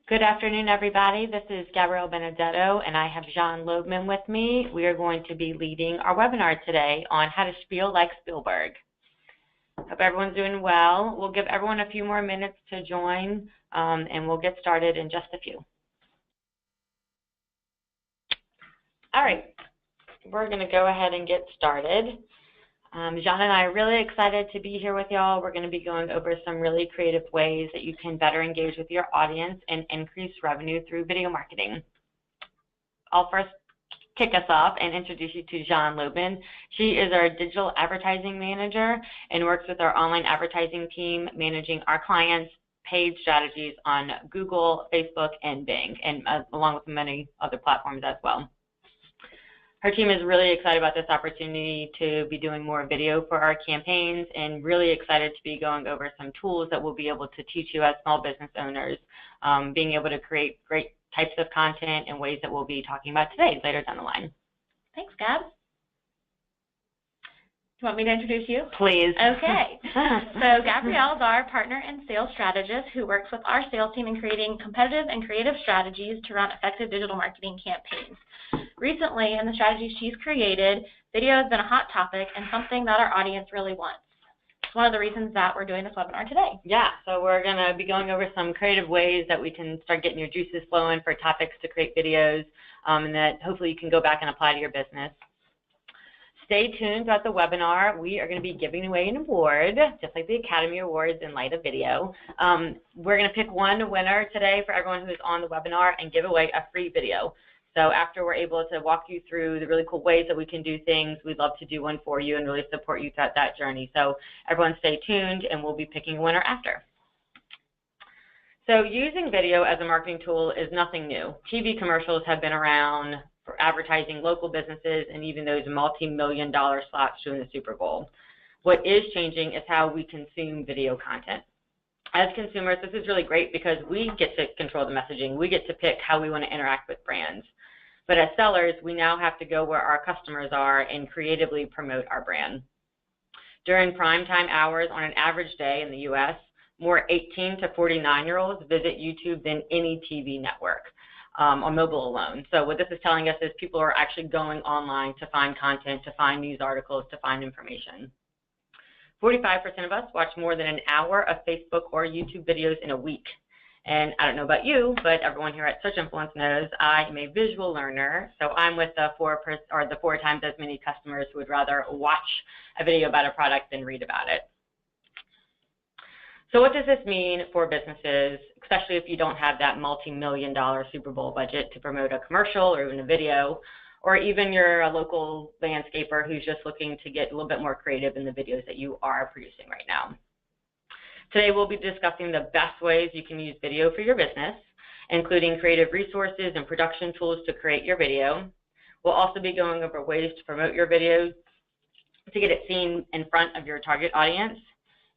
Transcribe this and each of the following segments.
Good afternoon, everybody. This is Gabrielle Benedetto, and I have John Loebman with me. We are going to be leading our webinar today on how to spiel like Spielberg. Hope everyone's doing well. We'll give everyone a few more minutes to join, and we'll get started in just a few. All right, we're going to go ahead and get started. John and I are really excited to be here with y'all. We're going to be going over some really creative ways that you can better engage with your audience and increase revenue through video marketing. I'll first kick us off and introduce you to John Loebman. She is our digital advertising manager and works with our online advertising team, managing our clients' paid strategies on Google, Facebook, and Bing, and along with many other platforms as well. Her team is really excited about this opportunity to be doing more video for our campaigns and really excited to be going over some tools that we'll be able to teach you as small business owners, being able to create great types of content in ways that we'll be talking about today later down the line. Thanks, Gab. Do you want me to introduce you? Please. Okay. So Gabrielle is our partner and sales strategist who works with our sales team in creating competitive and creative strategies to run effective digital marketing campaigns. Recently, in the strategies she's created, video has been a hot topic and something that our audience really wants. It's one of the reasons that we're doing this webinar today. Yeah, so we're going to be going over some creative ways that we can start getting your juices flowing for topics to create videos, and that hopefully you can go back and apply to your business. Stay tuned throughout the webinar. We are going to be giving away an award, just like the Academy Awards in light of video. We're going to pick one winner today for everyone who's on the webinar and give away a free video. So after we're able to walk you through the really cool ways that we can do things, we'd love to do one for you and really support you throughout that journey. So everyone stay tuned, and we'll be picking a winner after. So using video as a marketing tool is nothing new. TV commercials have been around for advertising local businesses and even those multi-million-dollar slots during the Super Bowl. What is changing is how we consume video content. As consumers, this is really great because we get to control the messaging. We get to pick how we want to interact with brands. But as sellers, we now have to go where our customers are and creatively promote our brand. During primetime hours on an average day in the U.S., more 18 to 49-year-olds visit YouTube than any TV network on mobile alone. So what this is telling us is people are actually going online to find content, to find news articles, to find information. 45% of us watch more than an hour of Facebook or YouTube videos in a week. And I don't know about you, but everyone here at Search Influence knows I am a visual learner, so I'm with the four times as many customers who would rather watch a video about a product than read about it. So what does this mean for businesses, especially if you don't have that multi-million-dollar Super Bowl budget to promote a commercial or even a video, or even you're a local landscaper who's just looking to get a little bit more creative in the videos that you are producing right now? Today we'll be discussing the best ways you can use video for your business, including creative resources and production tools to create your video. We'll also be going over ways to promote your videos to get it seen in front of your target audience,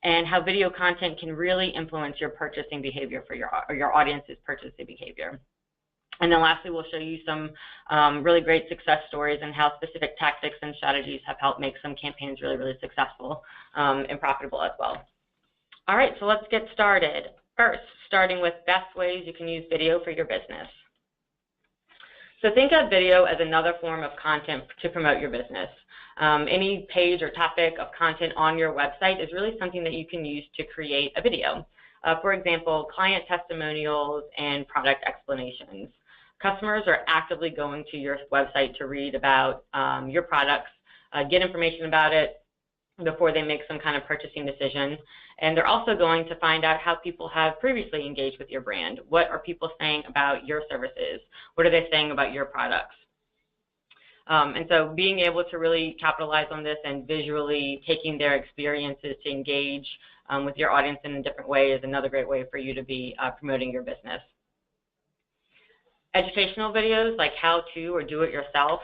and how video content can really influence your purchasing behavior for your audience's purchasing behavior. And then lastly, we'll show you some really great success stories and how specific tactics and strategies have helped make some campaigns really, really successful and profitable as well. All right, so let's get started. First, starting with best ways you can use video for your business. So think of video as another form of content to promote your business. Any page or topic of content on your website is really something that you can use to create a video. For example, client testimonials and product explanations. Customers are actively going to your website to read about your products, get information about it before they make some kind of purchasing decision. And they're also going to find out how people have previously engaged with your brand. What are people saying about your services? What are they saying about your products? And so being able to really capitalize on this and visually taking their experiences to engage with your audience in a different way is another great way for you to be promoting your business. Educational videos like how to or do it yourself,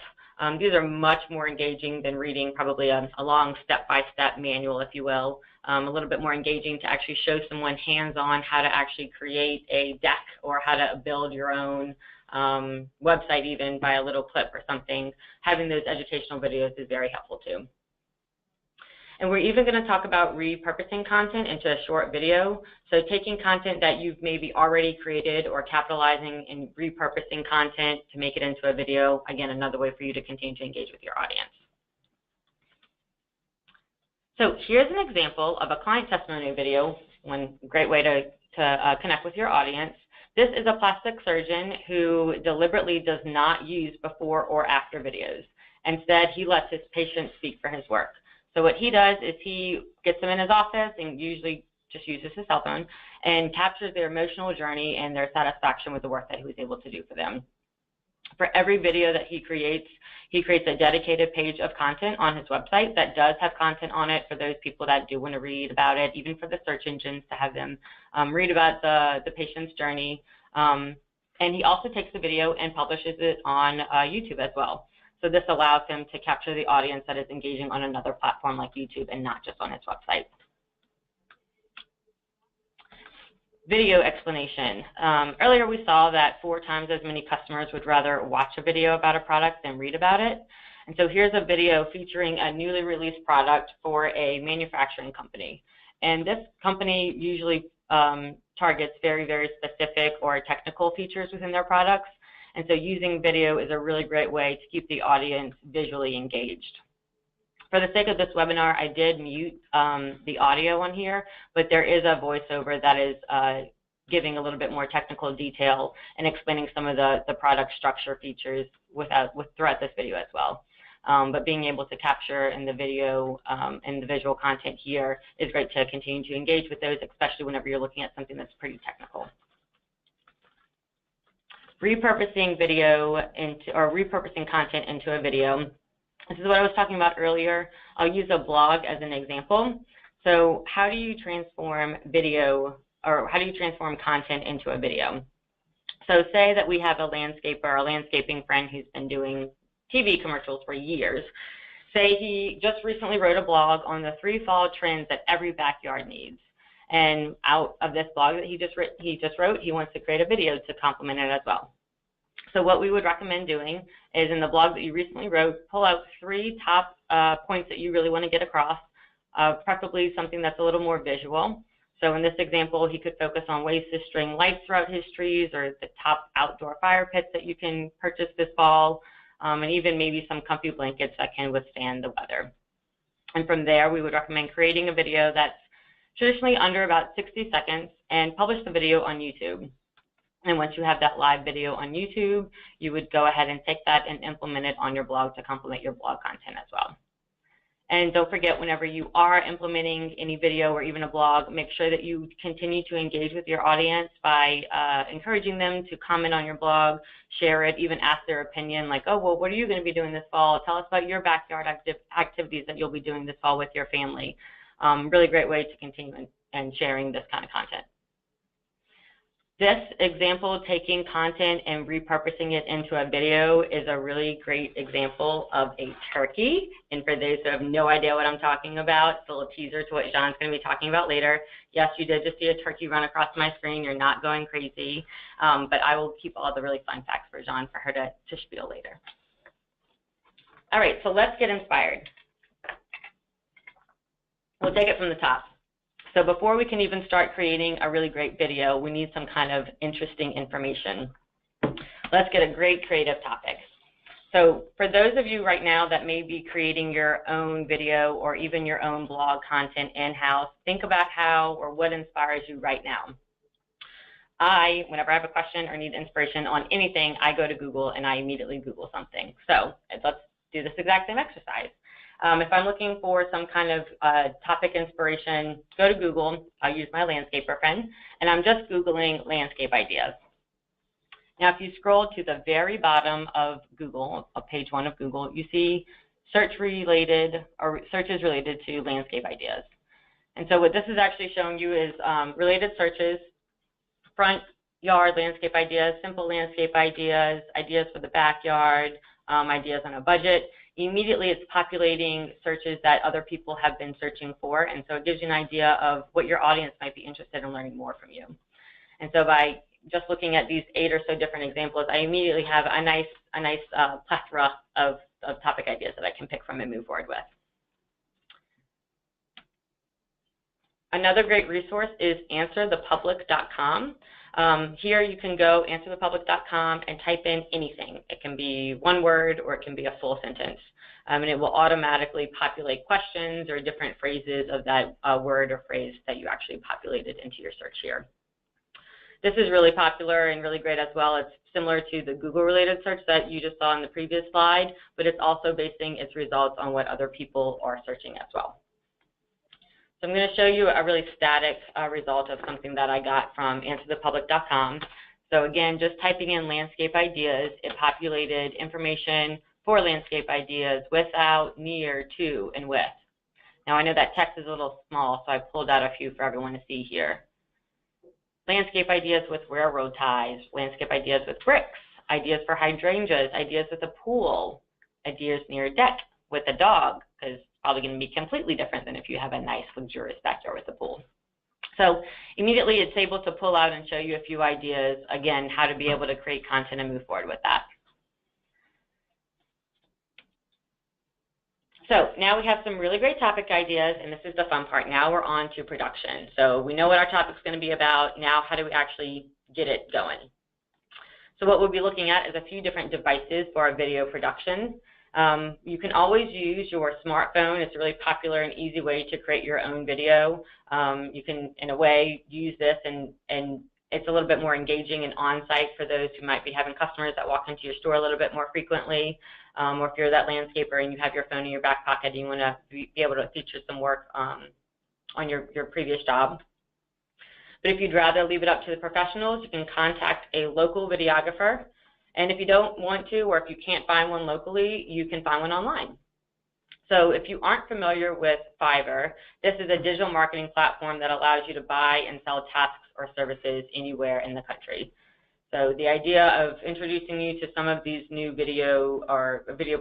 these are much more engaging than reading probably a long step-by-step manual, if you will. A little bit more engaging to actually show someone hands-on how to actually create a deck or how to build your own website even by a little clip or something. Having those educational videos is very helpful too. And we're even going to talk about repurposing content into a short video. So taking content that you've maybe already created or capitalizing and repurposing content to make it into a video. Again, another way for you to continue to engage with your audience. So here's an example of a client testimonial video, one great way to connect with your audience. This is a plastic surgeon who deliberately does not use before or after videos. Instead, he lets his patients speak for his work. So what he does is he gets them in his office and usually just uses his cell phone and captures their emotional journey and their satisfaction with the work that he was able to do for them. For every video that he creates a dedicated page of content on his website that does have content on it for those people that do want to read about it, even for the search engines to have them read about the patient's journey. And he also takes the video and publishes it on YouTube as well. So this allows him to capture the audience that is engaging on another platform like YouTube and not just on his website. Video explanation. Earlier we saw that 4 times as many customers would rather watch a video about a product than read about it. And so here's a video featuring a newly released product for a manufacturing company. And this company usually targets very, very specific or technical features within their products. And so using video is a really great way to keep the audience visually engaged. For the sake of this webinar, I did mute the audio on here, but there is a voiceover that is giving a little bit more technical detail and explaining some of the product structure features throughout this video as well. But being able to capture in the video and the visual content here is great to continue to engage with those, especially whenever you're looking at something that's pretty technical. Repurposing video or repurposing content into a video. This is what I was talking about earlier. I'll use a blog as an example. So how do you transform video, or how do you transform content into a video? So say that we have a landscaper or a landscaping friend who's been doing TV commercials for years. Say he just recently wrote a blog on the 3 fall trends that every backyard needs. And out of this blog that he just wrote, he wants to create a video to complement it as well. So what we would recommend doing is in the blog that you recently wrote, pull out 3 top points that you really want to get across, preferably something that's a little more visual. So in this example, he could focus on ways to string lights throughout his trees, or the top outdoor fire pits that you can purchase this fall, and even maybe some comfy blankets that can withstand the weather. And from there, we would recommend creating a video that's traditionally under about 60 seconds and publish the video on YouTube. And once you have that live video on YouTube, you would go ahead and take that and implement it on your blog to complement your blog content as well. And don't forget, whenever you are implementing any video or even a blog, make sure that you continue to engage with your audience by encouraging them to comment on your blog, share it, even ask their opinion, like, oh, well, what are you going to be doing this fall? Tell us about your backyard activities that you'll be doing this fall with your family. Really great way to continue and sharing this kind of content. This example, taking content and repurposing it into a video, is a really great example of a turkey. And for those who have no idea what I'm talking about, it's a little teaser to what John's going to be talking about later. Yes, you did just see a turkey run across my screen. You're not going crazy. But I will keep all the really fun facts for John for her to spiel later. All right, so let's get inspired. We'll take it from the top. So before we can even start creating a really great video, we need some kind of interesting information. Let's get a great creative topic. So for those of you right now that may be creating your own video or even your own blog content in-house, think about how or what inspires you right now. Whenever I have a question or need inspiration on anything, I go to Google and I immediately Google something. So let's do this exact same exercise. If I'm looking for some kind of topic inspiration, go to Google. I'll use my landscaper friend, and I'm just Googling landscape ideas. Now, if you scroll to the very bottom of Google, page 1 of Google, you see searches related to landscape ideas. And so what this is actually showing you is related searches, front yard landscape ideas, simple landscape ideas, ideas for the backyard, ideas on a budget. Immediately it's populating searches that other people have been searching for, and so it gives you an idea of what your audience might be interested in learning more from you. And so by just looking at these 8 or so different examples, I immediately have a nice plethora of topic ideas that I can pick from and move forward with. Another great resource is answerthepublic.com. Here you can go answerthepublic.com and type in anything. It can be one word or it can be a full sentence. And it will automatically populate questions or different phrases of that word or phrase that you actually populated into your search here. This is really popular and really great as well. It's similar to the Google-related search that you just saw in the previous slide, but it's also basing its results on what other people are searching as well. So I'm going to show you a really static result of something that I got from answerthepublic.com. So again, just typing in landscape ideas, it populated information for landscape ideas without, near, to, and with. Now I know that text is a little small, so I pulled out a few for everyone to see here. Landscape ideas with railroad ties, landscape ideas with bricks, ideas for hydrangeas, ideas with a pool, ideas near a deck with a dog, because it's probably going to be completely different than if you have a nice luxurious backyard with a pool. So immediately it's able to pull out and show you a few ideas, again, how to be able to create content and move forward with that. So now we have some really great topic ideas, and this is the fun part. Now we're on to production. So we know what our topic's going to be about. Now how do we actually get it going? So what we'll be looking at is a few different devices for our video production. You can always use your smartphone. It's a really popular and easy way to create your own video. You can, in a way, use this, and it's a little bit more engaging and on-site for those who might be having customers that walk into your store a little bit more frequently. Or if you're that landscaper and you have your phone in your back pocket and you want to be able to feature some work on your previous job. But if you'd rather leave it up to the professionals, you can contact a local videographer. And if you don't want to, or if you can't find one locally, you can find one online. So if you aren't familiar with FIVERR, this is a digital marketing platform that allows you to buy and sell tasks or services anywhere in the country. So the idea of introducing you to some of these new video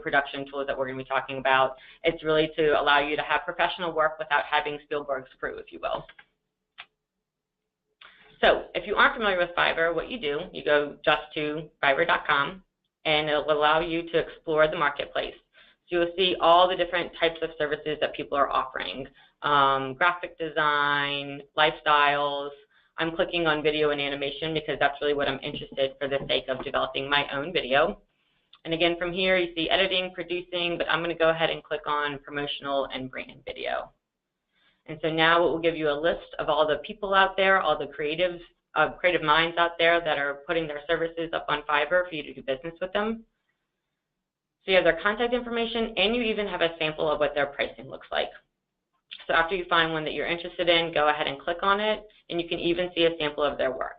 production tools that we're going to be talking about, it's really to allow you to have professional work without having Spielberg's crew, if you will. So if you aren't familiar with FIVERR, what you do, you go just to fiverr.com, and it'll allow you to explore the marketplace. So you'll see all the different types of services that people are offering, graphic design, lifestyles. I'm clicking on video and animation because that's really what I'm interested for the sake of developing my own video. And again, from here you see editing, producing, but I'm going to go ahead and click on promotional and brand video. And so now it will give you a list of all the people out there, all the creative minds out there that are putting their services up on FIVERR for you to do business with them. So you have their contact information, and you even have a sample of what their pricing looks like. So after you find one that you're interested in, go ahead and click on it, and you can even see a sample of their work.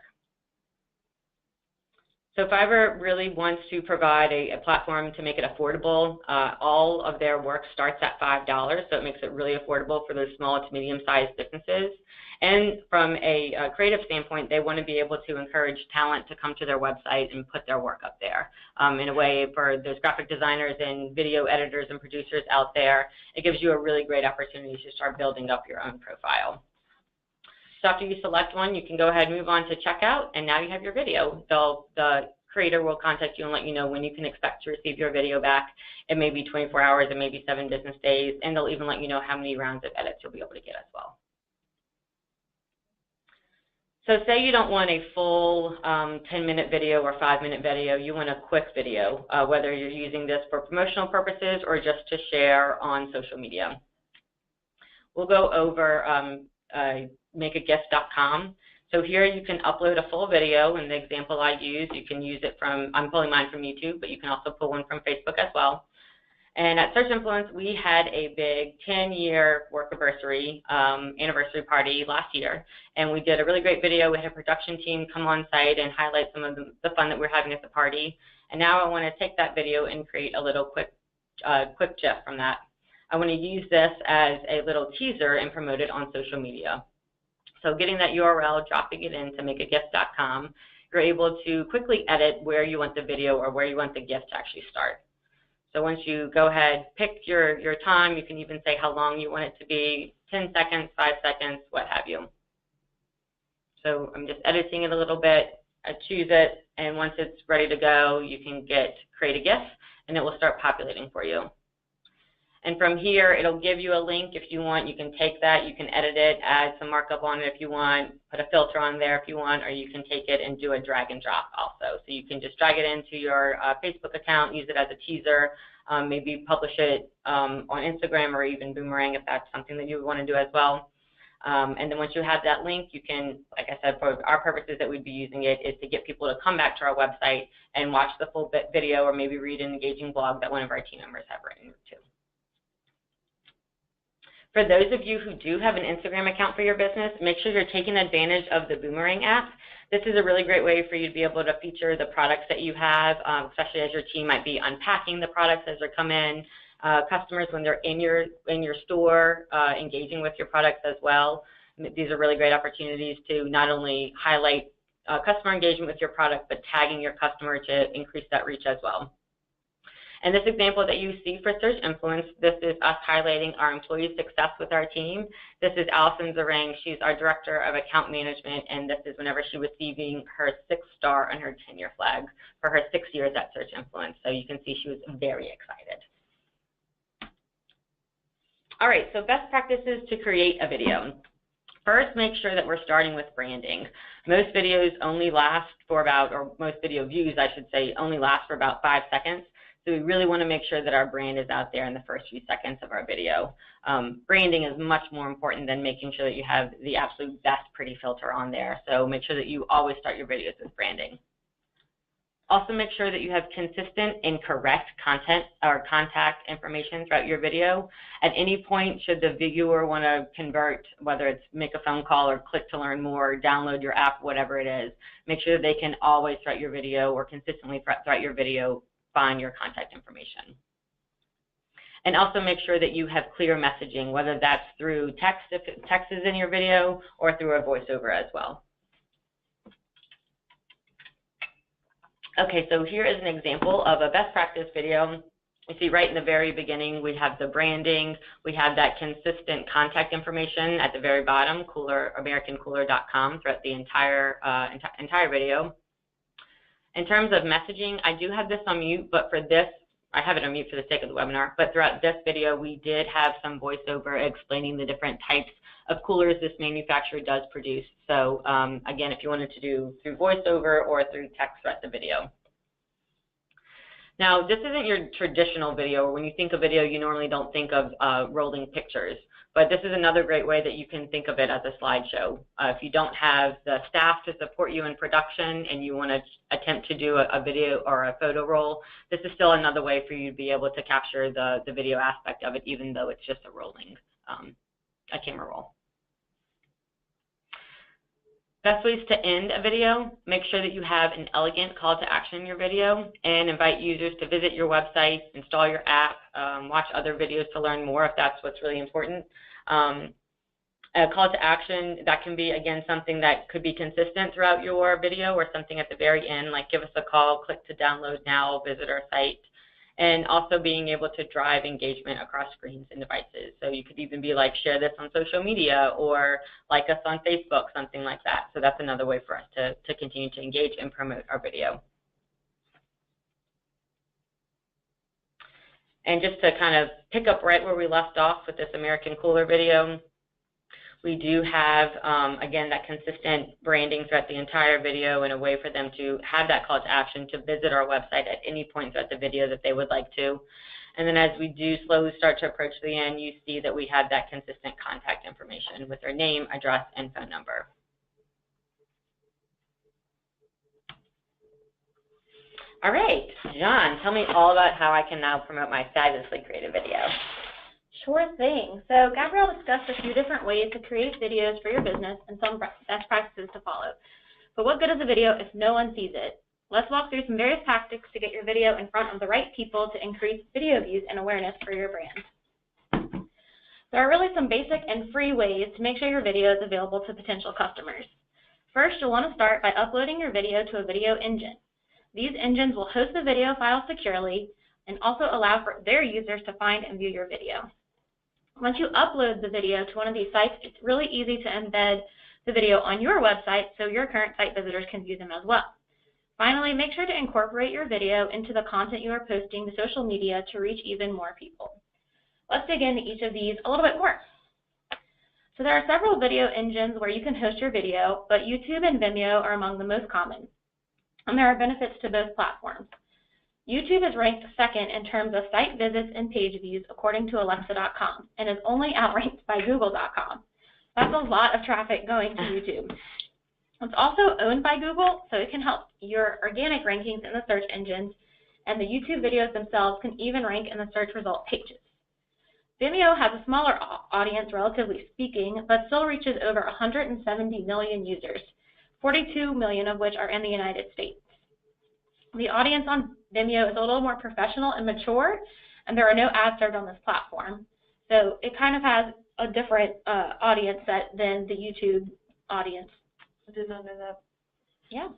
So FIVERR really wants to provide a platform to make it affordable. All of their work starts at $5, so it makes it really affordable for those small to medium-sized businesses. And from a creative standpoint, they want to be able to encourage talent to come to their website and put their work up there. In a way, for those graphic designers and video editors and producers out there, it gives you a really great opportunity to start building up your own profile. So after you select one, you can go ahead and move on to checkout, and now you have your video. The creator will contact you and let you know when you can expect to receive your video back. It may be 24 hours, it may be 7 business days, and they'll even let you know how many rounds of edits you'll be able to get as well. So say you don't want a full 10-minute video or 5-minute video, you want a quick video, whether you're using this for promotional purposes or just to share on social media. We'll go over makeagif.com. So here you can upload a full video, and the example I use, you can use it from, I'm pulling mine from YouTube, but you can also pull one from Facebook as well. And at Search Influence, we had a big 10-year work anniversary party last year, and we did a really great video. We had a production team come on site and highlight some of the fun that we're having at the party. And now I want to take that video and create a little quick GIF from that. I want to use this as a little teaser and promote it on social media. So getting that URL, dropping it into makeagif.com, you're able to quickly edit where you want the video or where you want the GIF to actually start. So once you go ahead, pick your time, you can even say how long you want it to be, 10 seconds, 5 seconds, what have you. So I'm just editing it a little bit. I choose it, and once it's ready to go, you can create a GIF, and it will start populating for you. And from here, it'll give you a link if you want. You can take that, you can edit it, add some markup on it if you want, put a filter on there if you want, or you can take it and do a drag and drop also. So you can just drag it into your Facebook account, use it as a teaser, maybe publish it on Instagram or even Boomerang if that's something that you would want to do as well. And then once you have that link, you can, like I said, for our purposes that we'd be using it is to get people to come back to our website and watch the full video or maybe read an engaging blog that one of our team members have written too. For those of you who do have an Instagram account for your business, make sure you're taking advantage of the Boomerang app. This is a really great way for you to be able to feature the products that you have, especially as your team might be unpacking the products as they come in. Customers, when they're in your store, engaging with your products as well. These are really great opportunities to not only highlight customer engagement with your product, but tagging your customer to increase that reach as well. And this example that you see for search influence, this is us highlighting our employee success with our team. This is Allison Zarang. She's our Director of Account Management, and this is whenever she was receiving her 6th star on her tenure flag for her 6 years at Search Influence. So you can see she was very excited. All right, so best practices to create a video. First, make sure that we're starting with branding. Most videos only last for about, or most video views, I should say, only last for about 5 seconds. So we really want to make sure that our brand is out there in the first few seconds of our video. Branding is much more important than making sure that you have the absolute best pretty filter on there. So make sure that you always start your videos with branding. Also make sure that you have consistent and correct content or contact information throughout your video. At any point, should the viewer want to convert, whether it's make a phone call or click to learn more, download your app, whatever it is, make sure that they can always throughout your video or consistently throughout your video find your contact information. And also make sure that you have clear messaging, whether that's through text, if text is in your video, or through a voiceover as well. Okay, so here is an example of a best practice video. You see right in the very beginning, we have the branding, we have that consistent contact information at the very bottom, AmericanCooler.com throughout the entire video. In terms of messaging, I do have this on mute, but for this, I have it on mute for the sake of the webinar, but throughout this video, we did have some voiceover explaining the different types of coolers this manufacturer does produce. So again, if you wanted to do through voiceover or through text throughout the video. Now, this isn't your traditional video. When you think of video, you normally don't think of rolling pictures. But this is another great way that you can think of it as a slideshow. If you don't have the staff to support you in production and you want to attempt to do a video or a photo roll, this is still another way for you to be able to capture the video aspect of it, even though it's just a rolling a camera roll. Best ways to end a video, make sure that you have an elegant call to action in your video and invite users to visit your website, install your app, watch other videos to learn more if that's what's really important. A call to action, that can be, again, something that could be consistent throughout your video or something at the very end, like give us a call, click to download now, visit our site. And also being able to drive engagement across screens and devices. So you could even be like, share this on social media or like us on Facebook, something like that. So that's another way for us to continue to engage and promote our video. And just to kind of pick up right where we left off with this American Cooler video, we do have, again, that consistent branding throughout the entire video and a way for them to have that call to action to visit our website at any point throughout the video that they would like to. And then as we do slowly start to approach the end, you see that we have that consistent contact information with their name, address, and phone number. All right, John, tell me all about how I can now promote my fabulously creative video. Sure thing. So Gabrielle discussed a few different ways to create videos for your business and some best practices to follow. But what good is a video if no one sees it? Let's walk through some various tactics to get your video in front of the right people to increase video views and awareness for your brand. There are really some basic and free ways to make sure your video is available to potential customers. First, you'll want to start by uploading your video to a video engine. These engines will host the video file securely and also allow for their users to find and view your video. Once you upload the video to one of these sites, it's really easy to embed the video on your website so your current site visitors can view them as well. Finally, make sure to incorporate your video into the content you are posting to social media to reach even more people. Let's dig into each of these a little bit more. So there are several video engines where you can host your video, but YouTube and Vimeo are among the most common, and there are benefits to both platforms. YouTube is ranked second in terms of site visits and page views according to Alexa.com, and is only outranked by Google.com. That's a lot of traffic going to YouTube. It's also owned by Google, so it can help your organic rankings in the search engines, and the YouTube videos themselves can even rank in the search result pages. Vimeo has a smaller audience, relatively speaking, but still reaches over 170 million users, 42 million of which are in the United States. The audience on Vimeo is a little more professional and mature, and there are no ads served on this platform. So it kind of has a different audience set than the YouTube audience. Did not know that. Yeah.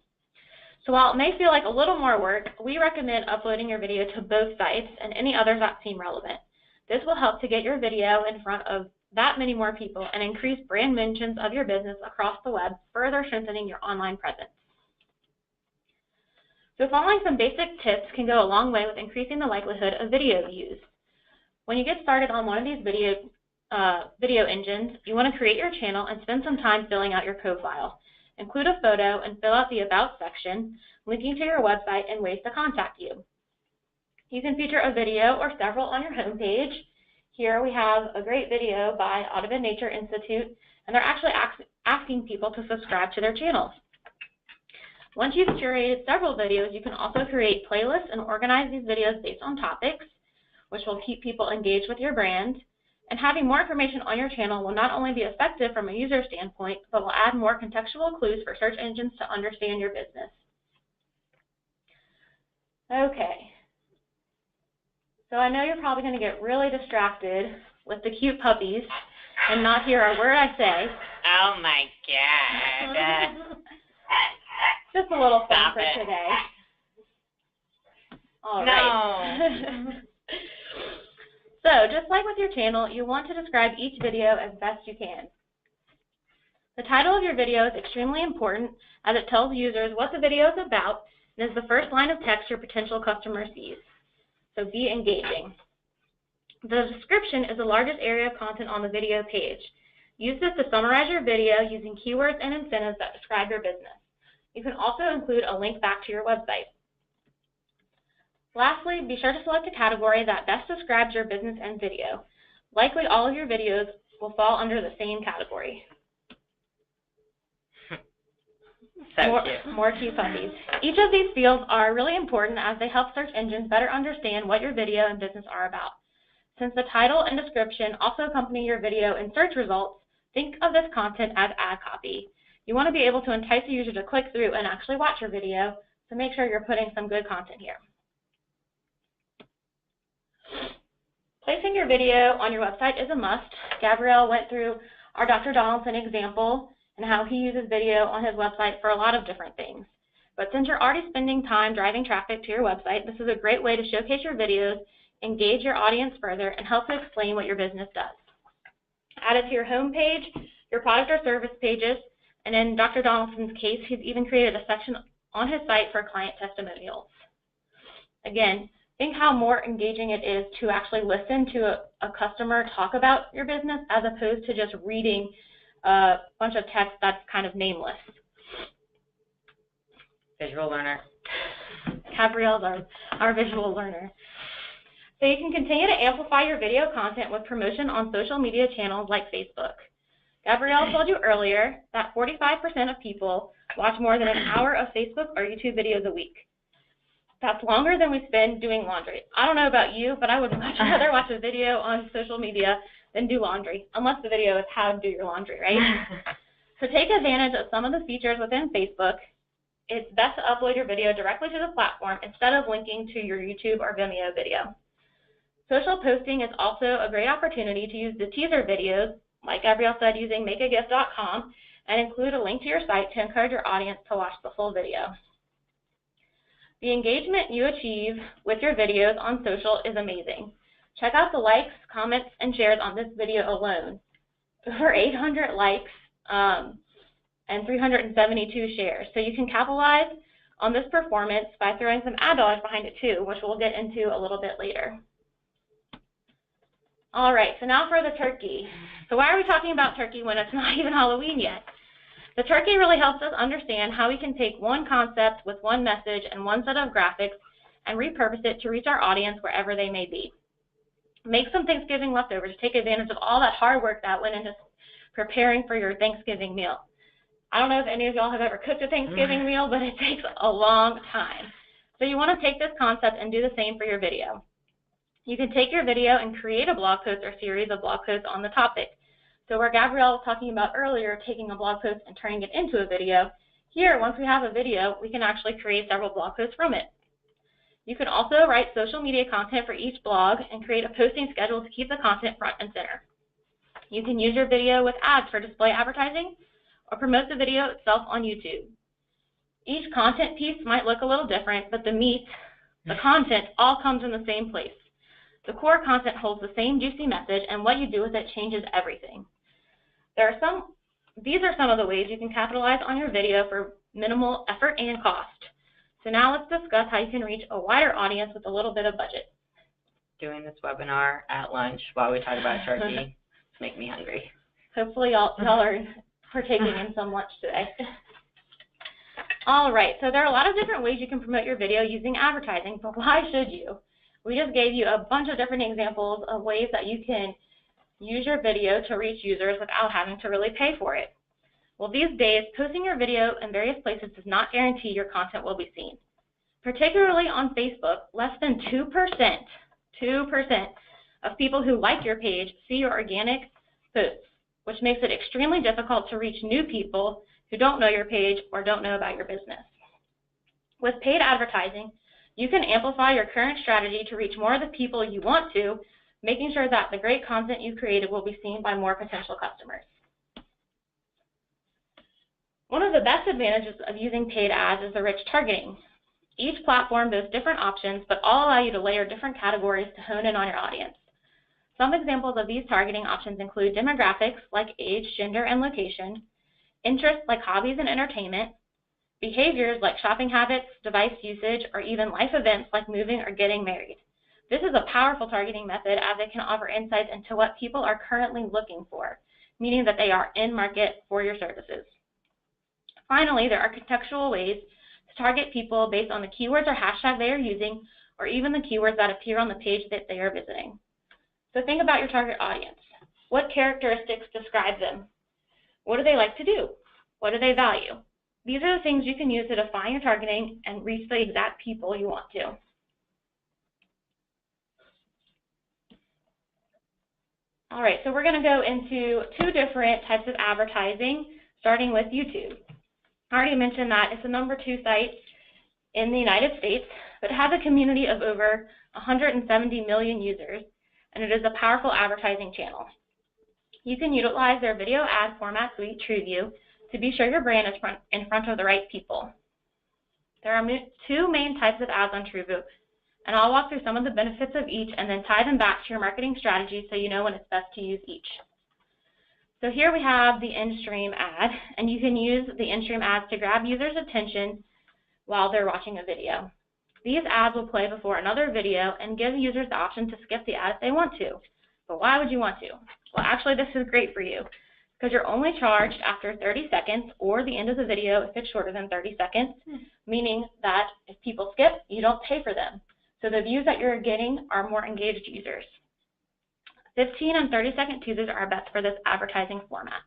So while it may feel like a little more work, we recommend uploading your video to both sites and any others that seem relevant. This will help to get your video in front of that many more people and increase brand mentions of your business across the web, further strengthening your online presence. So following some basic tips can go a long way with increasing the likelihood of video views. When you get started on one of these video engines, you want to create your channel and spend some time filling out your profile. Include a photo and fill out the About section, linking to your website and ways to contact you. You can feature a video or several on your homepage. Here we have a great video by Audubon Nature Institute, and they're actually asking people to subscribe to their channels. Once you've curated several videos, you can also create playlists and organize these videos based on topics, which will keep people engaged with your brand. And having more information on your channel will not only be effective from a user standpoint, but will add more contextual clues for search engines to understand your business. Okay. So I know you're probably going to get really distracted with the cute puppies and not hear a word I say. Oh my God. Just a little fun for today. All right. No. So just like with your channel, you want to describe each video as best you can. The title of your video is extremely important as it tells users what the video is about and is the first line of text your potential customer sees. So be engaging. The description is the largest area of content on the video page. Use this to summarize your video using keywords and incentives that describe your business. You can also include a link back to your website. Lastly, be sure to select a category that best describes your business and video. Likely all of your videos will fall under the same category. More cute puppies. Each of these fields are really important as they help search engines better understand what your video and business are about. Since the title and description also accompany your video in search results, think of this content as ad copy. You want to be able to entice the user to click through and actually watch your video, so make sure you're putting some good content here. Placing your video on your website is a must. Gabrielle went through our Dr. Donaldson example and how he uses video on his website for a lot of different things. But since you're already spending time driving traffic to your website, this is a great way to showcase your videos, engage your audience further, and help to explain what your business does. Add it to your home page, your product or service pages, and in Dr. Donaldson's case, he's even created a section on his site for client testimonials. Again, think how more engaging it is to actually listen to a customer talk about your business as opposed to just reading a bunch of text that's kind of nameless. Visual learner. Gabrielle's our visual learner. So you can continue to amplify your video content with promotion on social media channels like Facebook. Gabrielle told you earlier that 45% of people watch more than an hour of Facebook or YouTube videos a week. That's longer than we spend doing laundry. I don't know about you, but I would much rather watch a video on social media than do laundry, unless the video is how to do your laundry, right? So take advantage of some of the features within Facebook. It's best to upload your video directly to the platform instead of linking to your YouTube or Vimeo video. Social posting is also a great opportunity to use the teaser videos, like Gabrielle said, using makeagift.com, and include a link to your site to encourage your audience to watch the full video. The engagement you achieve with your videos on social is amazing. Check out the likes, comments, and shares on this video alone. Over 800 likes and 372 shares. So you can capitalize on this performance by throwing some ad dollars behind it too, which we'll get into a little bit later. All right, so now for the turkey. So why are we talking about turkey when it's not even Halloween yet? The turkey really helps us understand how we can take one concept with one message and one set of graphics and repurpose it to reach our audience wherever they may be. Make some Thanksgiving leftovers. Take advantage of all that hard work that went into preparing for your Thanksgiving meal. I don't know if any of y'all have ever cooked a Thanksgiving meal, but it takes a long time. So you want to take this concept and do the same for your video. You can take your video and create a blog post or series of blog posts on the topic. So where Gabrielle was talking about earlier, taking a blog post and turning it into a video, here, once we have a video, we can actually create several blog posts from it. You can also write social media content for each blog and create a posting schedule to keep the content front and center. You can use your video with ads for display advertising or promote the video itself on YouTube. Each content piece might look a little different, but the meat, the content, all comes in the same place. The core content holds the same juicy message, and what you do with it changes everything. These are some of the ways you can capitalize on your video for minimal effort and cost. So now let's discuss how you can reach a wider audience with a little bit of budget. Doing this webinar at lunch while we talk about turkey. It's making me hungry. Hopefully y'all are partaking in some lunch today. All right, so there are a lot of different ways you can promote your video using advertising, but why should you? We just gave you a bunch of different examples of ways that you can use your video to reach users without having to really pay for it. Well, these days, posting your video in various places does not guarantee your content will be seen. Particularly on Facebook, less than 2% of people who like your page see your organic posts, which makes it extremely difficult to reach new people who don't know your page or don't know about your business. With paid advertising, you can amplify your current strategy to reach more of the people you want to, making sure that the great content you created will be seen by more potential customers. One of the best advantages of using paid ads is the rich targeting. Each platform boasts different options, but all allow you to layer different categories to hone in on your audience. Some examples of these targeting options include demographics like age, gender, and location, interests like hobbies and entertainment, behaviors like shopping habits, device usage, or even life events like moving or getting married. This is a powerful targeting method as it can offer insights into what people are currently looking for, meaning that they are in market for your services. Finally, there are contextual ways to target people based on the keywords or hashtag they are using, or even the keywords that appear on the page that they are visiting. So think about your target audience. What characteristics describe them? What do they like to do? What do they value? These are the things you can use to define your targeting and reach the exact people you want to. All right, so we're going to go into two different types of advertising, starting with YouTube. I already mentioned that it's the #2 site in the United States, but it has a community of over 170 million users, and it is a powerful advertising channel. You can utilize their video ad format suite, TrueView, to be sure your brand is in front of the right people. There are two main types of ads on TrueView, and I'll walk through some of the benefits of each and then tie them back to your marketing strategy so you know when it's best to use each. So here we have the in-stream ad, and you can use the in-stream ads to grab users' attention while they're watching a video. These ads will play before another video and give users the option to skip the ad if they want to. But why would you want to? Well, actually, this is great for you because you're only charged after 30 seconds or the end of the video if it's shorter than 30 seconds, meaning that if people skip, you don't pay for them. So the views that you're getting are more engaged users. 15 and 30-second teasers are best for this advertising format.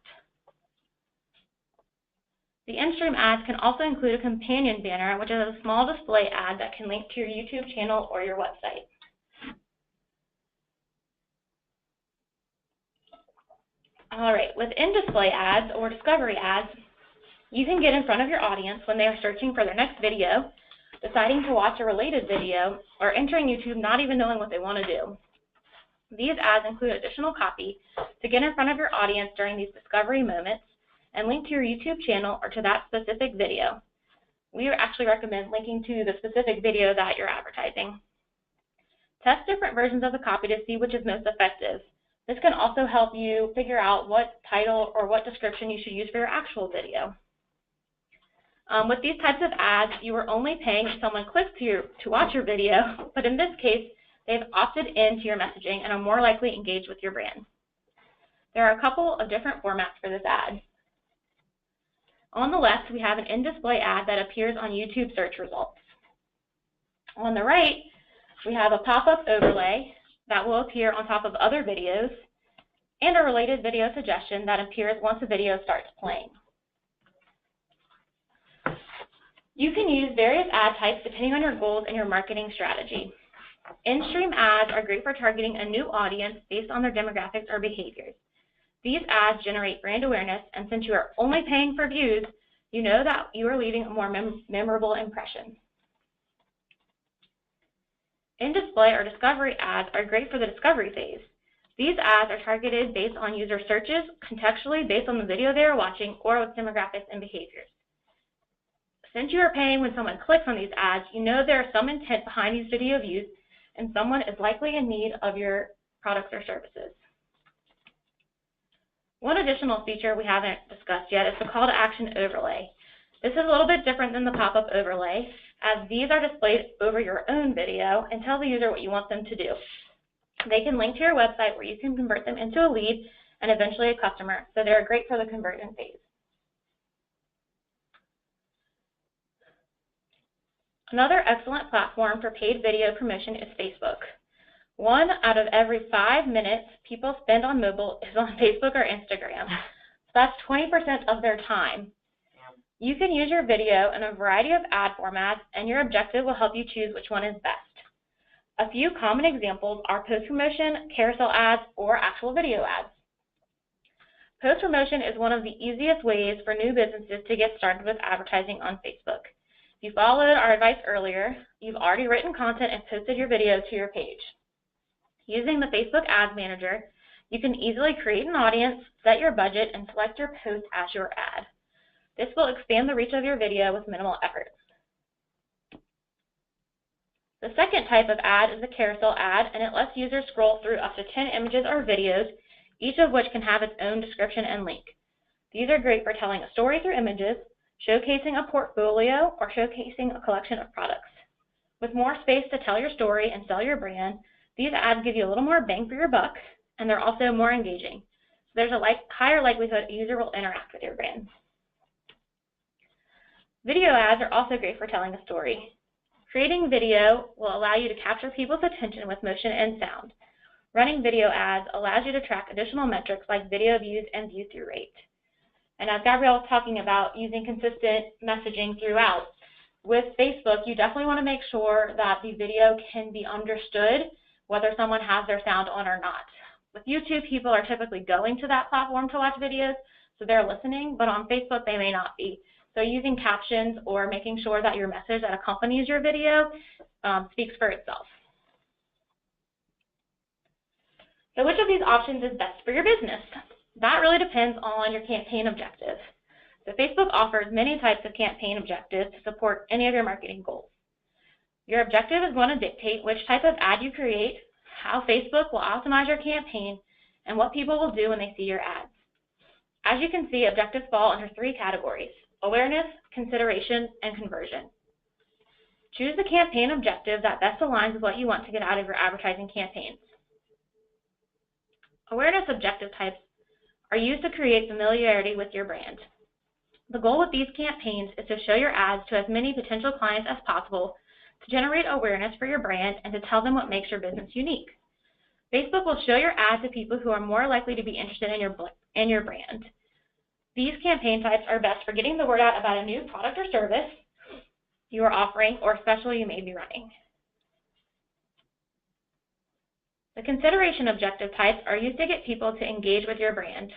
The in-stream ads can also include a companion banner, which is a small display ad that can link to your YouTube channel or your website. All right, with in-display ads or discovery ads, you can get in front of your audience when they are searching for their next video, deciding to watch a related video, or entering YouTube not even knowing what they want to do. These ads include additional copy to get in front of your audience during these discovery moments and link to your YouTube channel or to that specific video. We actually recommend linking to the specific video that you're advertising. Test different versions of the copy to see which is most effective. This can also help you figure out what title or what description you should use for your actual video. With these types of ads, you are only paying if someone clicks to watch your video, but in this case, they've opted into your messaging and are more likely engaged with your brand. There are a couple of different formats for this ad. On the left, we have an in-display ad that appears on YouTube search results. On the right, we have a pop-up overlay that will appear on top of other videos and a related video suggestion that appears once the video starts playing. You can use various ad types depending on your goals and your marketing strategy. In-stream ads are great for targeting a new audience based on their demographics or behaviors. These ads generate brand awareness, and since you are only paying for views, you know that you are leaving a more memorable impression. In-display or discovery ads are great for the discovery phase. These ads are targeted based on user searches, contextually based on the video they are watching, or with demographics and behaviors. Since you are paying when someone clicks on these ads, you know there is some intent behind these video views, and someone is likely in need of your products or services. One additional feature we haven't discussed yet is the call to action overlay. This is a little bit different than the pop-up overlay, as these are displayed over your own video and tell the user what you want them to do. They can link to your website where you can convert them into a lead and eventually a customer, so they're great for the conversion phase. Another excellent platform for paid video promotion is Facebook. 1 out of every 5 minutes people spend on mobile is on Facebook or Instagram. So that's 20% of their time. You can use your video in a variety of ad formats, and your objective will help you choose which one is best. A few common examples are post-promotion, carousel ads, or actual video ads. Post-promotion is one of the easiest ways for new businesses to get started with advertising on Facebook. If you followed our advice earlier, you've already written content and posted your video to your page. Using the Facebook Ads Manager, you can easily create an audience, set your budget, and select your post as your ad. This will expand the reach of your video with minimal effort. The second type of ad is a carousel ad, and it lets users scroll through up to 10 images or videos, each of which can have its own description and link. These are great for telling a story through images, showcasing a portfolio, or showcasing a collection of products. With more space to tell your story and sell your brand, these ads give you a little more bang for your buck, and they're also more engaging. So there's a higher likelihood a user will interact with your brand. Video ads are also great for telling a story. Creating video will allow you to capture people's attention with motion and sound. Running video ads allows you to track additional metrics like video views and view-through rate. And as Gabrielle was talking about, using consistent messaging throughout, with Facebook, you definitely want to make sure that the video can be understood whether someone has their sound on or not. With YouTube, people are typically going to that platform to watch videos, so they're listening, but on Facebook, they may not be. So using captions or making sure that your message that accompanies your video speaks for itself. So which of these options is best for your business? That really depends on your campaign objective. So Facebook offers many types of campaign objectives to support any of your marketing goals. Your objective is going to dictate which type of ad you create, how Facebook will optimize your campaign, and what people will do when they see your ads. As you can see, objectives fall under 3 categories: awareness, consideration, and conversion. Choose the campaign objective that best aligns with what you want to get out of your advertising campaigns. Awareness objective types are used to create familiarity with your brand. The goal with these campaigns is to show your ads to as many potential clients as possible to generate awareness for your brand and to tell them what makes your business unique. Facebook will show your ad to people who are more likely to be interested in your brand. These campaign types are best for getting the word out about a new product or service you are offering or special you may be running. The consideration objective types are used to get people to engage with your brand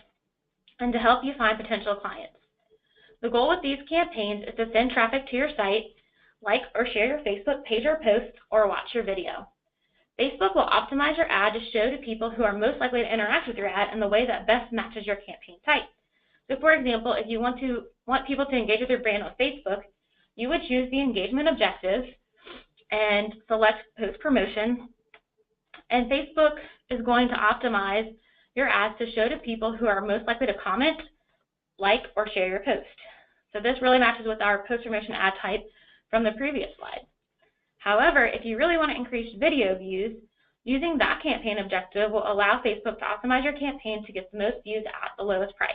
and to help you find potential clients. The goal with these campaigns is to send traffic to your site, like or share your Facebook page or post, or watch your video. Facebook will optimize your ad to show to people who are most likely to interact with your ad in the way that best matches your campaign type. So for example, if you want people to engage with your brand on Facebook, you would choose the engagement objective and select post promotion. And Facebook is going to optimize your ads to show to people who are most likely to comment, like, or share your post. So this really matches with our post promotion ad type from the previous slide. However, if you really want to increase video views, Using that campaign objective will allow Facebook to optimize your campaign to get the most views at the lowest price.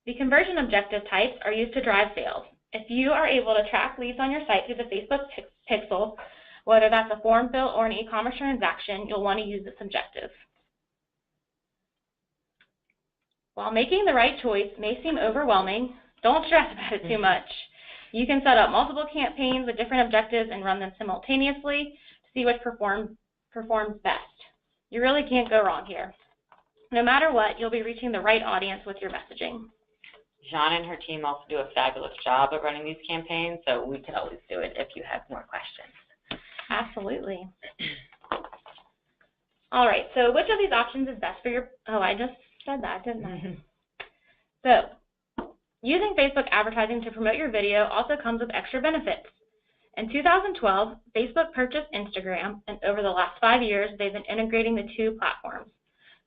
The conversion objective types are used to drive sales. If you are able to track leads on your site through the Facebook pixel, whether that's a form fill or an e-commerce transaction, you'll want to use this objective. While making the right choice may seem overwhelming, don't stress about it too much. You can set up multiple campaigns with different objectives and run them simultaneously to see which performs best. You really can't go wrong here. No matter what, you'll be reaching the right audience with your messaging. Jean and her team also do a fabulous job of running these campaigns, so we can always do it if you have more questions. Absolutely. All right, so which of these options is best for your, oh, I just said that, didn't I? So, using Facebook advertising to promote your video also comes with extra benefits. In 2012, Facebook purchased Instagram, and over the last 5 years, they've been integrating the two platforms.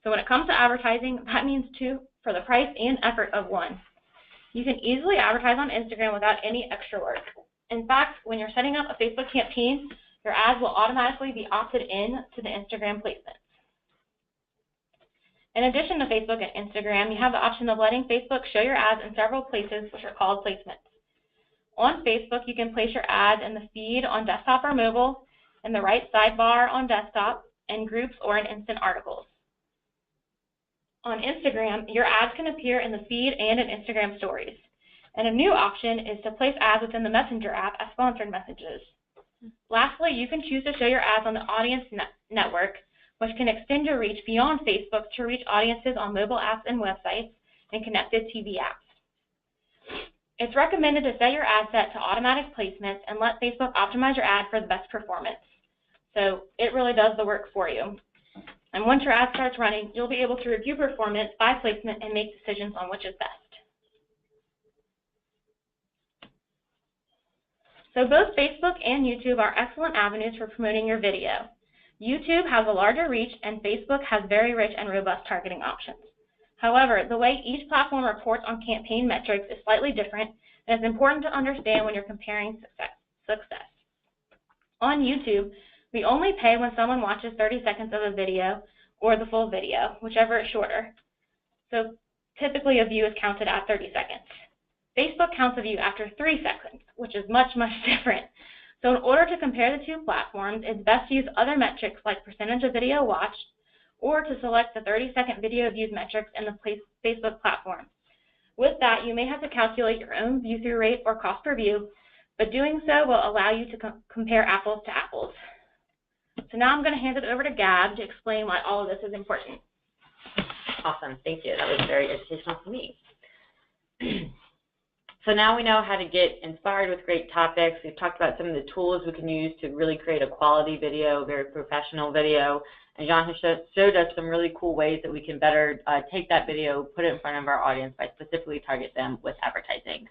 So when it comes to advertising, that means two for the price and effort of one. You can easily advertise on Instagram without any extra work. In fact, when you're setting up a Facebook campaign, your ads will automatically be opted in to the Instagram placements. In addition to Facebook and Instagram, you have the option of letting Facebook show your ads in several places, which are called placements. On Facebook, you can place your ads in the feed on desktop or mobile, in the right sidebar on desktop, in groups, or in instant articles. On Instagram, your ads can appear in the feed and in Instagram stories. And a new option is to place ads within the Messenger app as sponsored messages. Lastly, you can choose to show your ads on the Audience Network, which can extend your reach beyond Facebook to reach audiences on mobile apps and websites and connected TV apps. It's recommended to set your ad set to automatic placements and let Facebook optimize your ad for the best performance. So it really does the work for you. And once your ad starts running, you'll be able to review performance by placement and make decisions on which is best. So both Facebook and YouTube are excellent avenues for promoting your video. YouTube has a larger reach, and Facebook has very rich and robust targeting options. However, the way each platform reports on campaign metrics is slightly different, and it's important to understand when you're comparing success. On YouTube, we only pay when someone watches 30 seconds of a video or the full video, whichever is shorter. So typically a view is counted at 30 seconds. Facebook counts a view after 3 seconds, which is much, much different. So in order to compare the two platforms, it's best to use other metrics like percentage of video watched, or to select the 30-second video views metrics in the Facebook platform. With that, you may have to calculate your own view-through rate or cost per view, but doing so will allow you to compare apples to apples. So now I'm going to hand it over to Gab to explain why all of this is important. Awesome, thank you. That was very educational for me. So now we know how to get inspired with great topics. We've talked about some of the tools we can use to really create a quality video, very professional video. And Jean has showed us some really cool ways that we can better take that video, put it in front of our audience by specifically target them with advertising.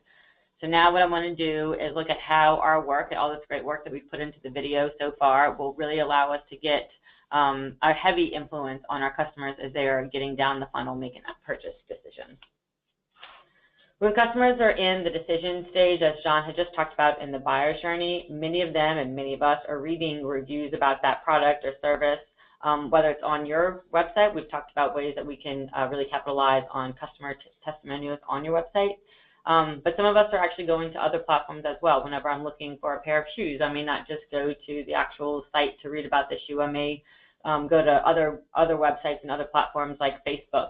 So now what I want to do is look at how our work, all this great work that we've put into the video so far, will really allow us to get a heavy influence on our customers as they are getting down the funnel, making that purchase decision. When customers are in the decision stage, as John had just talked about in the buyer's journey, many of them and many of us are reading reviews about that product or service. Whether it's on your website, we've talked about ways that we can really capitalize on customer testimonials on your website. But some of us are actually going to other platforms as well. Whenever I'm looking for a pair of shoes, I may not just go to the actual site to read about the shoe. I may go to other websites and other platforms like Facebook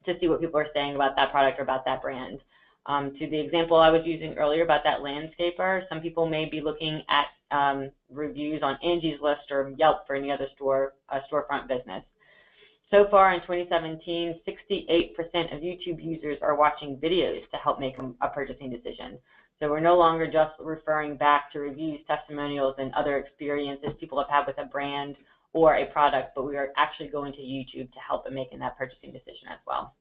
to see what people are saying about that product or about that brand. To the example I was using earlier about that landscaper, some people may be looking at reviews on Angie's List or Yelp for any other storefront business. So far in 2017, 68% of YouTube users are watching videos to help make a purchasing decision. So we're no longer just referring back to reviews, testimonials, and other experiences people have had with a brand or a product, but we are actually going to YouTube to help in making that purchasing decision as well.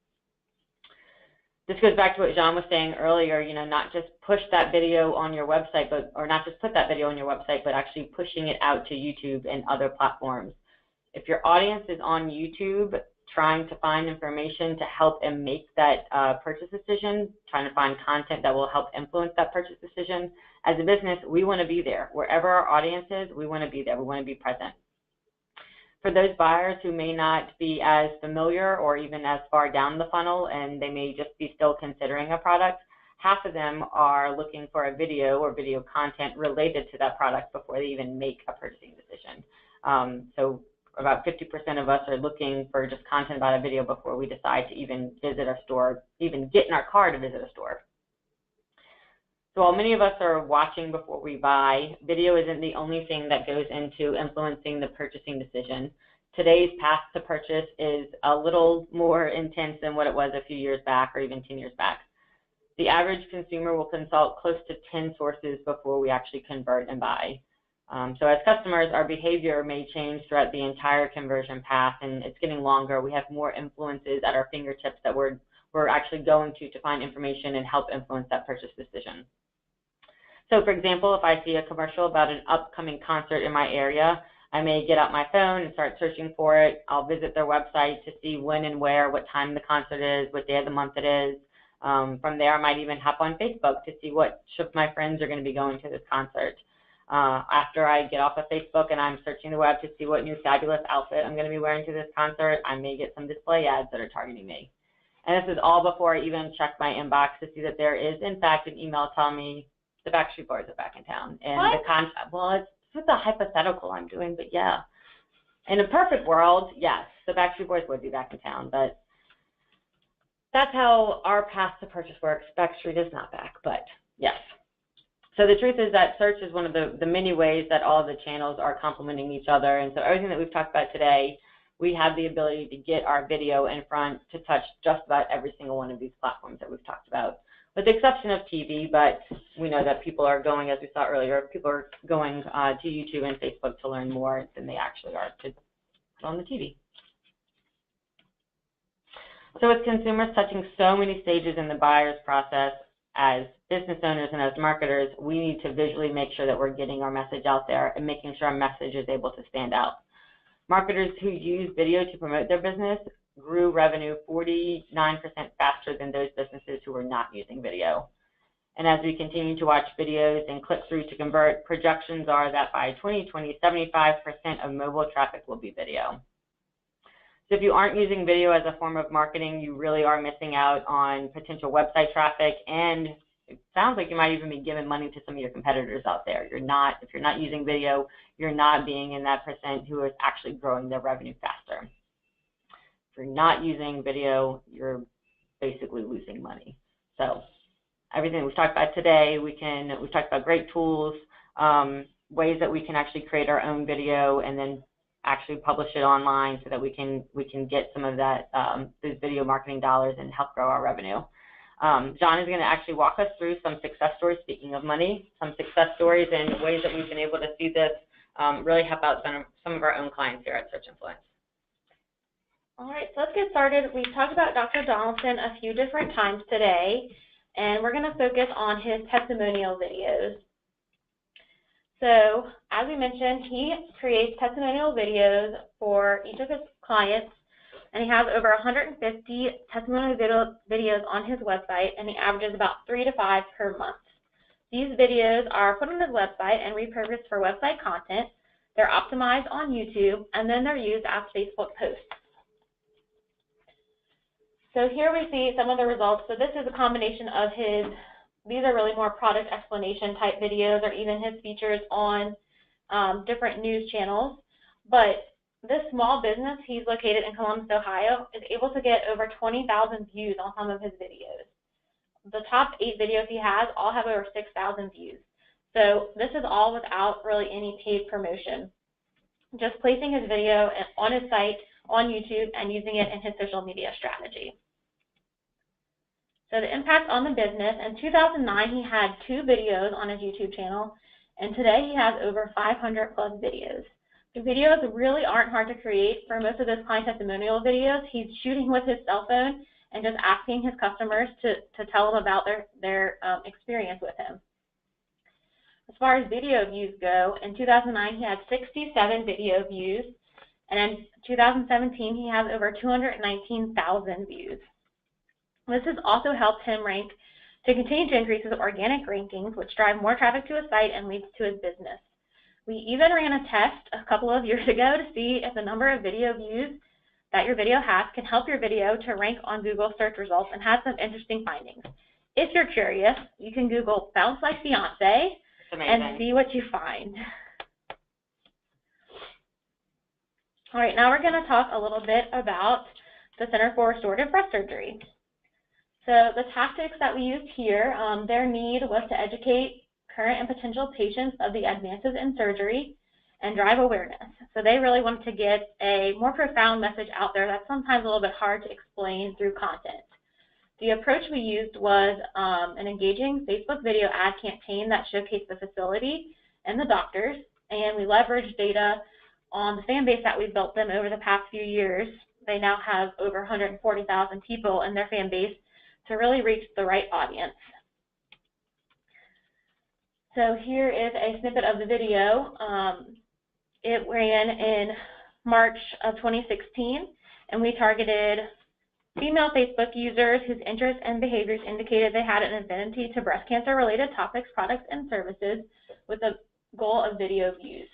This goes back to what Jean was saying earlier, not just push that video on your website, or not just put that video on your website, but actually pushing it out to YouTube and other platforms. If your audience is on YouTube, trying to find information to help him make that purchase decision, trying to find content that will help influence that purchase decision. As a business, we want to be there. Wherever our audience is, we want to be there. We want to be present. For those buyers who may not be as familiar or even as far down the funnel, and they may just be still considering a product, half of them are looking for a video or video content related to that product before they even make a purchasing decision. So about 50% of us are looking for just content about a video before we decide to even visit a store, even get in our car to visit a store. So while many of us are watching before we buy, video isn't the only thing that goes into influencing the purchasing decision. Today's path to purchase is a little more intense than what it was a few years back or even 10 years back. The average consumer will consult close to 10 sources before we actually convert and buy. So as customers, our behavior may change throughout the entire conversion path, and it's getting longer. We have more influences at our fingertips that we're actually going to find information and help influence that purchase decision. So for example, if I see a commercial about an upcoming concert in my area, I may get out my phone and start searching for it. I'll visit their website to see when and where, what time the concert is, what day of the month it is. From there, I might even hop on Facebook to see what of my friends are going to be going to this concert. After I get off of Facebook and I'm searching the web to see what new fabulous outfit I'm going to be wearing to this concert, I may get some display ads that are targeting me. And this is all before I even check my inbox to see that there is, in fact, an email telling me the Backstreet Boys are back in town. And well, it's just a hypothetical I'm doing, but yeah. In a perfect world, yes, the Backstreet Boys would be back in town, but that's how our path to purchase works. Backstreet is not back, but yes. So the truth is that search is one of the many ways that all of the channels are complementing each other. And so everything that we've talked about today, we have the ability to get our video in front to touch just about every single one of these platforms that we've talked about, with the exception of TV. But we know that people are going, as we saw earlier, people are going to YouTube and Facebook to learn more than they actually are to put on the TV. So with consumers touching so many stages in the buyer's process, as business owners and as marketers, we need to visually make sure that we're getting our message out there and making sure our message is able to stand out. Marketers who use video to promote their business grew revenue 49% faster than those businesses who were not using video. And as we continue to watch videos and click through to convert, projections are that by 2020, 75% of mobile traffic will be video. So if you aren't using video as a form of marketing, you really are missing out on potential website traffic, and it sounds like you might even be giving money to some of your competitors out there. If you're not using video, you're not being in that percent who is actually growing their revenue faster. If you're not using video, you're basically losing money. So everything we've talked about today, we've talked about great tools, ways that we can actually create our own video and then actually publish it online so that we can get some of that those video marketing dollars and help grow our revenue. John is going to actually walk us through some success stories, speaking of money, some success stories and ways that we've been able to see this really help out some of our own clients here at Search Influence. All right, so let's get started. We've talked about Dr. Donaldson a few different times today, and we're going to focus on his testimonial videos. So, as we mentioned, he creates testimonial videos for each of his clients, and he has over 150 testimonial videos on his website, and he averages about 3 to 5 per month. These videos are put on his website and repurposed for website content. They're optimized on YouTube, and then they're used as Facebook posts. So here we see some of the results. So this is a combination of these are really more product explanation type videos, or even his features on different news channels. But this small business, he's located in Columbus, Ohio, is able to get over 20,000 views on some of his videos. The top 8 videos he has all have over 6,000 views. So this is all without really any paid promotion. Just placing his video on his site, on YouTube, and using it in his social media strategy. So the impact on the business, in 2009 he had 2 videos on his YouTube channel, and today he has over 500 plus videos. The videos really aren't hard to create. For most of those client testimonial videos, he's shooting with his cell phone and just asking his customers to tell them about their experience with him. As far as video views go, in 2009 he had 67 video views, And in 2017, he has over 219,000 views. This has also helped him rank to continue to increase his organic rankings, which drive more traffic to his site and leads to his business. We even ran a test a couple of years ago to see if the number of video views that your video has can help your video to rank on Google search results, and had some interesting findings. If you're curious, you can Google "Bounce Like Beyonce" and see what you find. All right, now we're going to talk a little bit about the Center for Restorative Breast Surgery. So the tactics that we used here, their need was to educate current and potential patients of the advances in surgery and drive awareness. So they really wanted to get a more profound message out there that's sometimes a little bit hard to explain through content. The approach we used was an engaging Facebook video ad campaign that showcased the facility and the doctors, and we leveraged data on the fan base that we've built them over the past few years. They now have over 140,000 people in their fan base to really reach the right audience. So here is a snippet of the video. It ran in March of 2016, and we targeted female Facebook users whose interests and behaviors indicated they had an affinity to breast cancer-related topics, products, and services with the goal of video views.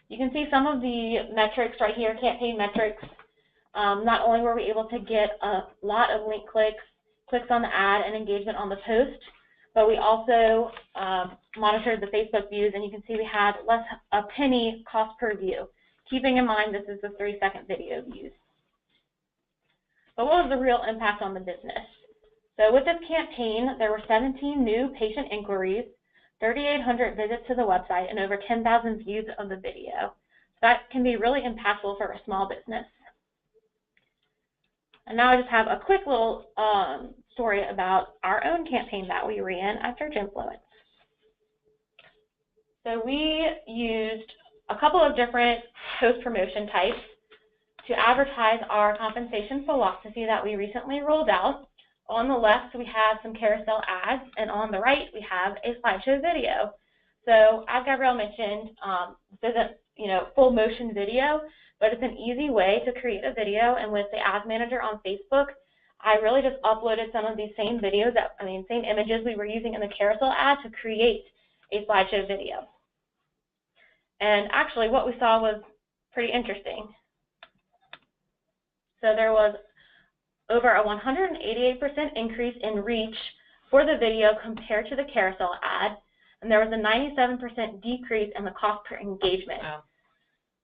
You can see some of the metrics right here, campaign metrics. Not only were we able to get a lot of link clicks on the ad, and engagement on the post, but we also monitored the Facebook views, and you can see we had a penny cost per view, keeping in mind this is the 3-second video views. But what was the real impact on the business? So with this campaign, there were 17 new patient inquiries, 3,800 visits to the website, and over 10,000 views of the video. So that can be really impactful for a small business. And now I just have a quick little story about our own campaign that we ran at Search Influence. So we used a couple of different post promotion types to advertise our compensation philosophy that we recently rolled out. On the left, we have some carousel ads, and on the right, we have a slideshow video. So as Gabrielle mentioned, this isn't full motion video, but it's an easy way to create a video. And with the Ads Manager on Facebook, I really just uploaded some of these same videos, same images we were using in the carousel ad to create a slideshow video. And actually, what we saw was pretty interesting. So there was over a 188% increase in reach for the video compared to the carousel ad, and there was a 97% decrease in the cost per engagement. Wow.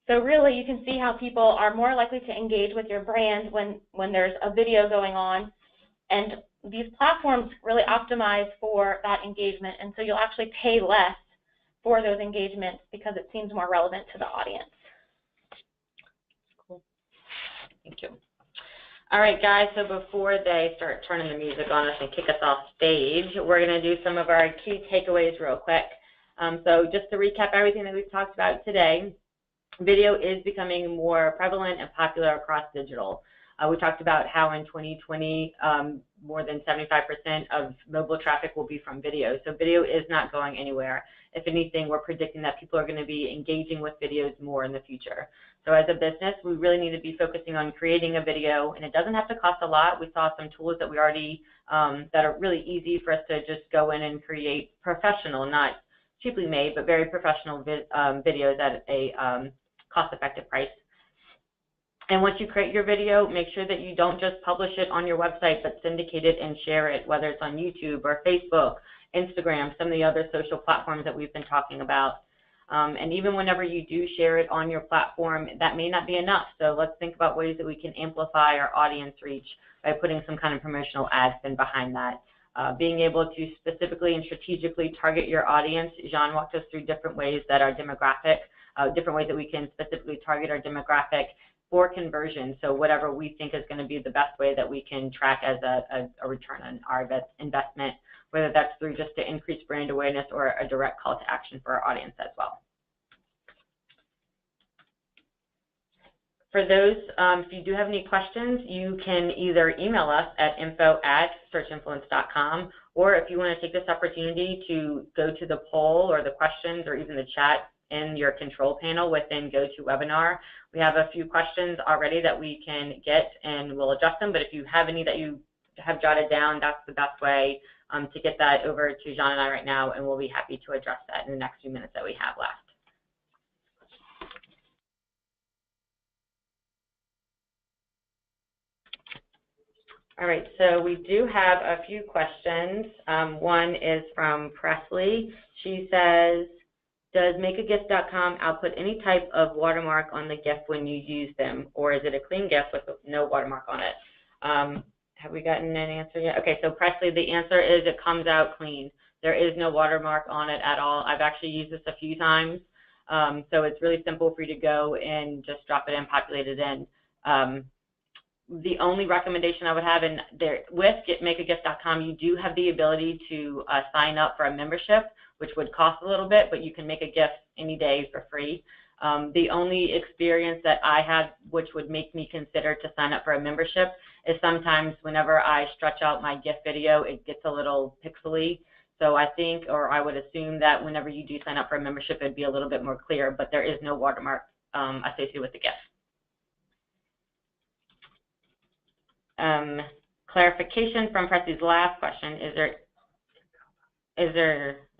So really, you can see how people are more likely to engage with your brand when there's a video going on, and these platforms really optimize for that engagement, and so you'll actually pay less for those engagements because it seems more relevant to the audience. Cool. Thank you. All right, guys, so before they start turning the music on us and kick us off stage, we're going to do some of our key takeaways real quick. So just to recap everything that we've talked about today, video is becoming more prevalent and popular across digital. We talked about how in 2020, more than 75% of mobile traffic will be from video. So video is not going anywhere. If anything, we're predicting that people are going to be engaging with videos more in the future. So as a business, we really need to be focusing on creating a video, and it doesn't have to cost a lot. We saw some tools that we already, that are really easy for us to just go in and create professional, not cheaply made, but very professional videos at a cost-effective price. And once you create your video, make sure that you don't just publish it on your website, but syndicate it and share it, whether it's on YouTube or Facebook, Instagram, some of the other social platforms that we've been talking about. And even whenever you do share it on your platform, that may not be enough. So let's think about ways that we can amplify our audience reach by putting some kind of promotional ad spin behind that. Being able to specifically and strategically target your audience. Jean walked us through different ways that our demographic, different ways that we can specifically target our demographic for conversion. So whatever we think is going to be the best way that we can track as a return on our investment, whether that's through just to increase brand awareness or a direct call to action for our audience as well. For those, if you do have any questions, you can either email us at info@searchinfluence.com, or if you want to take this opportunity to go to the poll or the questions or even the chat in your control panel within GoToWebinar. We have a few questions already that we can get, and we'll adjust them, but if you have any that you have jotted down, that's the best way to get that over to John and I right now, and we'll be happy to address that in the next few minutes that we have left. All right, so we do have a few questions. One is from Presley. She says, does MakeAGIF.com output any type of watermark on the GIF when you use them, or is it a clean GIF with no watermark on it? Have we gotten an answer yet? Okay, so Presley, the answer is it comes out clean. There is no watermark on it at all. I've actually used this a few times, so it's really simple for you to go and just drop it in, populate it in. The only recommendation I would have with MakeAGIF.com, you do have the ability to sign up for a membership, which would cost a little bit, but you can make a GIF any day for free. The only experience that I have which would make me consider to sign up for a membership is sometimes whenever I stretch out my GIF video, it gets a little pixely. So I think, or I would assume that whenever you do sign up for a membership, it'd be a little bit more clear, but there is no watermark associated with the GIF. Clarification from Presley's last question,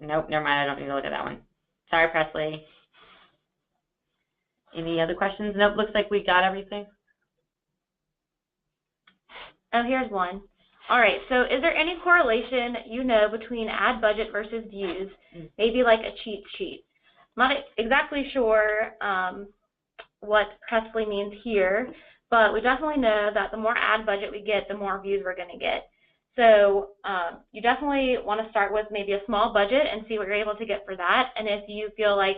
nope, never mind, I don't need to look at that one. Sorry, Presley. Any other questions? Nope, looks like we got everything. Oh, here's one. All right, so is there any correlation between ad budget versus views, maybe like a cheat sheet? I'm not exactly sure what Presley means here, but we definitely know that the more ad budget we get, the more views we're going to get. So you definitely want to start with maybe a small budget and see what you're able to get for that. And if you feel like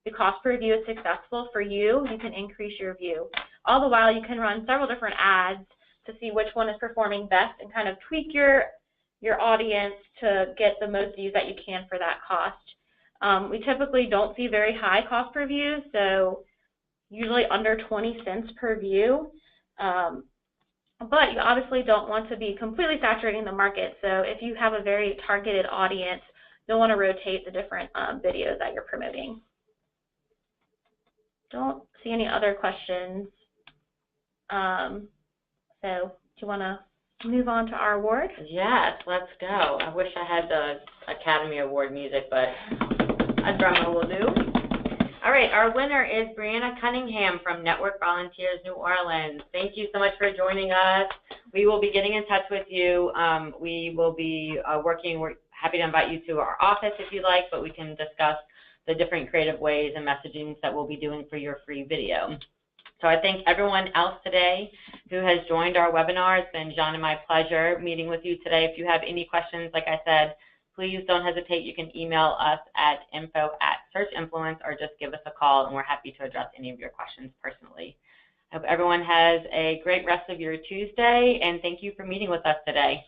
the cost per view is successful for you, you can increase your view. All the while, you can run several different ads to see which one is performing best and kind of tweak your audience to get the most views that you can for that cost. We typically don't see very high cost per view, so usually under 20 cents per view. But you obviously don't want to be completely saturating the market. So if you have a very targeted audience, you'll want to rotate the different videos that you're promoting. Don't see any other questions. So do you want to move on to our award? Yes, let's go. I wish I had the Academy Award music, but a drummer will do. All right, our winner is Brianna Cunningham from Network Volunteers New Orleans. Thank you so much for joining us. We will be getting in touch with you. We will be we're happy to invite you to our office if you like, but we can discuss the different creative ways and messagings that we'll be doing for your free video. So I thank everyone else today who has joined our webinar. It's been John and my pleasure meeting with you today. If you have any questions, like I said, please don't hesitate. You can email us at info@searchinfluence or just give us a call, and we're happy to address any of your questions personally. I hope everyone has a great rest of your Tuesday, and thank you for meeting with us today.